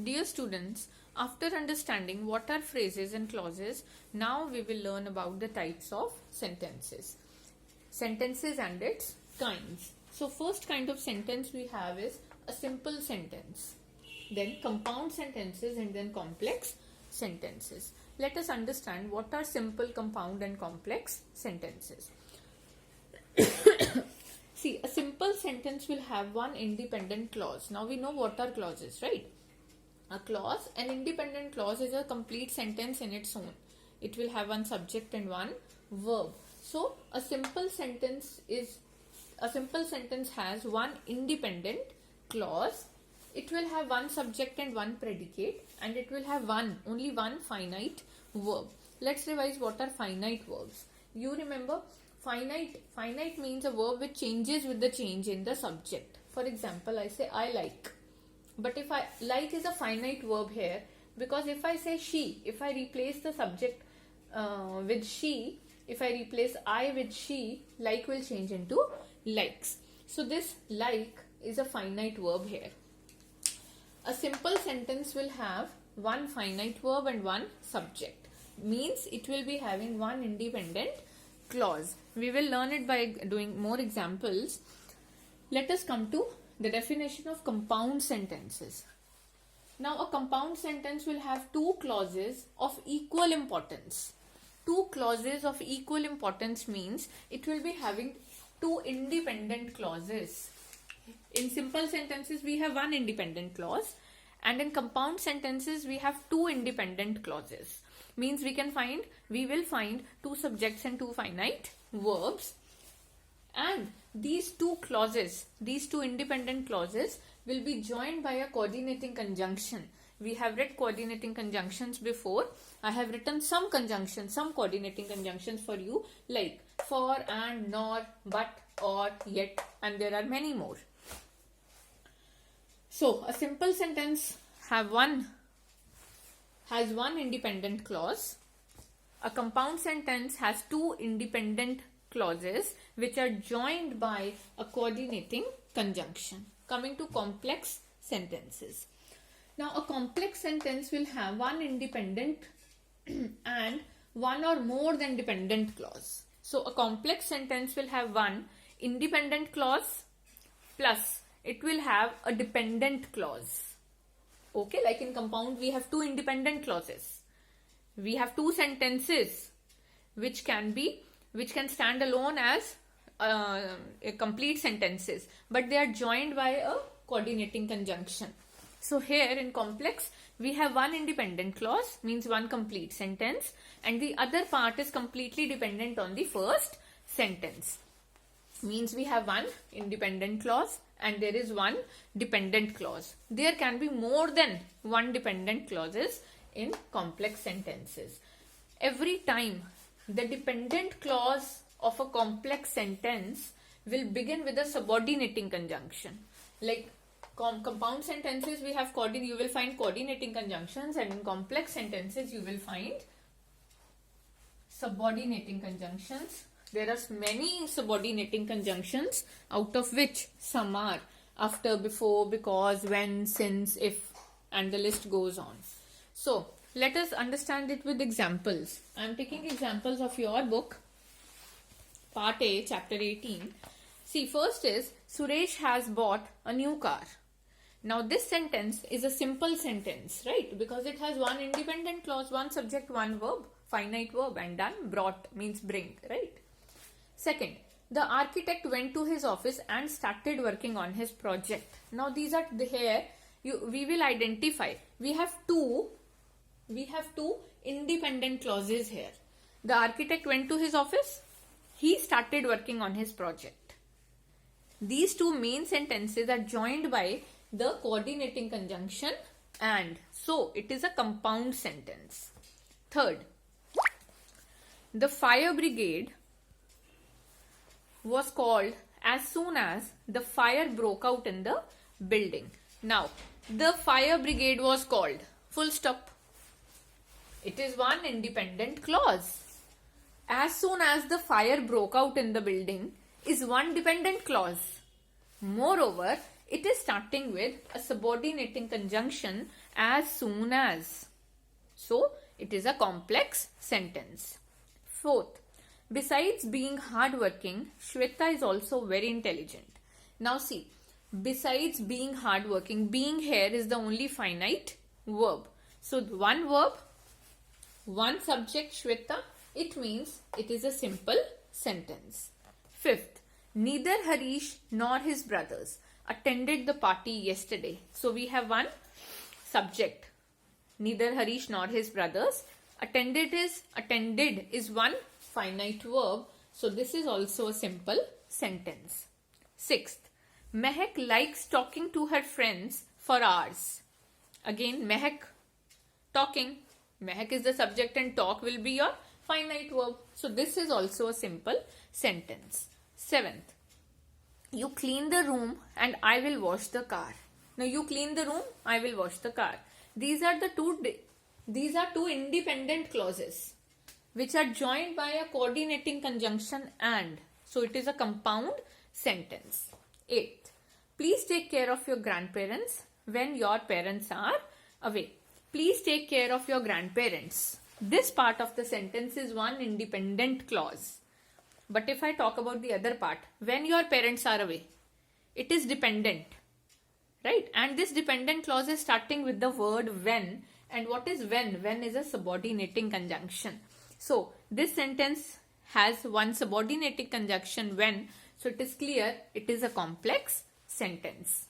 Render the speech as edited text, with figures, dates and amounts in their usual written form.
Dear students, after understanding what are phrases and clauses, now we will learn about the types of sentences. Sentences and its kinds. So first kind of sentence we have is a simple sentence, then compound sentences, and then complex sentences. Let us understand what are simple, compound and complex sentences. See, a simple sentence will have one independent clause. Now we know what are clauses, right? A clause, an independent clause, is a complete sentence in its own. It will have one subject and one verb. So a simple sentence has one independent clause. It will have one subject and one predicate, and it will have only one finite verb. Let's revise what are finite verbs. You remember, finite means a verb which changes with the change in the subject. For example, I say I like. But if I like is a finite verb here, because if I say she, if I replace the subject with she, if I replace I with she, like will change into likes. So this like is a finite verb here. A simple sentence will have one finite verb and one subject. Means it will be having one independent clause. We will learn it by doing more examples. Let us come to the definition of compound sentences. Now a compound sentence will have two clauses of equal importance. Two clauses of equal importance means it will be having two independent clauses. In simple sentences we have one independent clause, and in compound sentences we have two independent clauses. Means we will find two subjects and two finite verbs, and these two independent clauses will be joined by a coordinating conjunction. We have read coordinating conjunctions before. I have written some coordinating conjunctions for you, like for, and, nor, but, or, yet, and there are many more. So a simple sentence has one independent clause. A compound sentence has two independent clauses which are joined by a coordinating conjunction. Coming to complex sentences. Now a complex sentence will have one independent and one or more than dependent clause. So a complex sentence will have one independent clause plus it will have a dependent clause. Okay, like in compound we have two independent clauses. We have two sentences which can stand alone as complete sentences, but they are joined by a coordinating conjunction. So here in complex we have one independent clause, means one complete sentence, and the other part is completely dependent on the first sentence. Means we have one independent clause and there is one dependent clause. There can be more than one dependent clauses in complex sentences. Every time the dependent clause of a complex sentence will begin with a subordinating conjunction. Like compound sentences we have you will find coordinating conjunctions, and in complex sentences you will find subordinating conjunctions. There are many subordinating conjunctions, out of which some are after, before, because, when, since, if, and the list goes on. So let us understand it with examples. I am taking examples of your book, Part A, Chapter 18. See, first is Suresh has bought a new car. Now this sentence is a simple sentence, right? Because it has one independent clause, one subject, one verb, finite verb, and done. Brought means bring, right? Second, the architect went to his office and started working on his project. Now these are we will identify. We have two independent clauses here. The architect went to his office. He started working on his project. These two main sentences are joined by the coordinating conjunction, and so it is a compound sentence. Third, the fire brigade was called as soon as the fire broke out in the building. Now, the fire brigade was called. Full stop. It is one independent clause. As soon as the fire broke out in the building is one dependent clause. Moreover, It is starting with a subordinating conjunction as soon as. So, it is a complex sentence. Fourth, besides being hardworking, Shweta is also very intelligent. Now see, besides being hardworking, being here is the only finite verb. So, one verb, one subject Shweta, it means it is a simple sentence. Fifth, neither Harish nor his brothers attended the party yesterday. So we have one subject, neither Harish nor his brothers. Attended is one finite verb. So this is also a simple sentence. Sixth, Mehak likes talking to her friends for hours. Again, Mehak, talking. Mehak is the subject and talk will be your finite verb. So this is also a simple sentence. Seventh, you clean the room and I will wash the car. Now you clean the room, I will wash the car. These are two independent clauses which are joined by a coordinating conjunction and. So it is a compound sentence. Eighth, please take care of your grandparents when your parents are away. Please take care of your grandparents. This part of the sentence is one independent clause. But if I talk about the other part, when your parents are away, it is dependent, right? And this dependent clause is starting with the word when. And what is when? When is a subordinating conjunction. So this sentence has one subordinating conjunction when. So it is clear it is a complex sentence.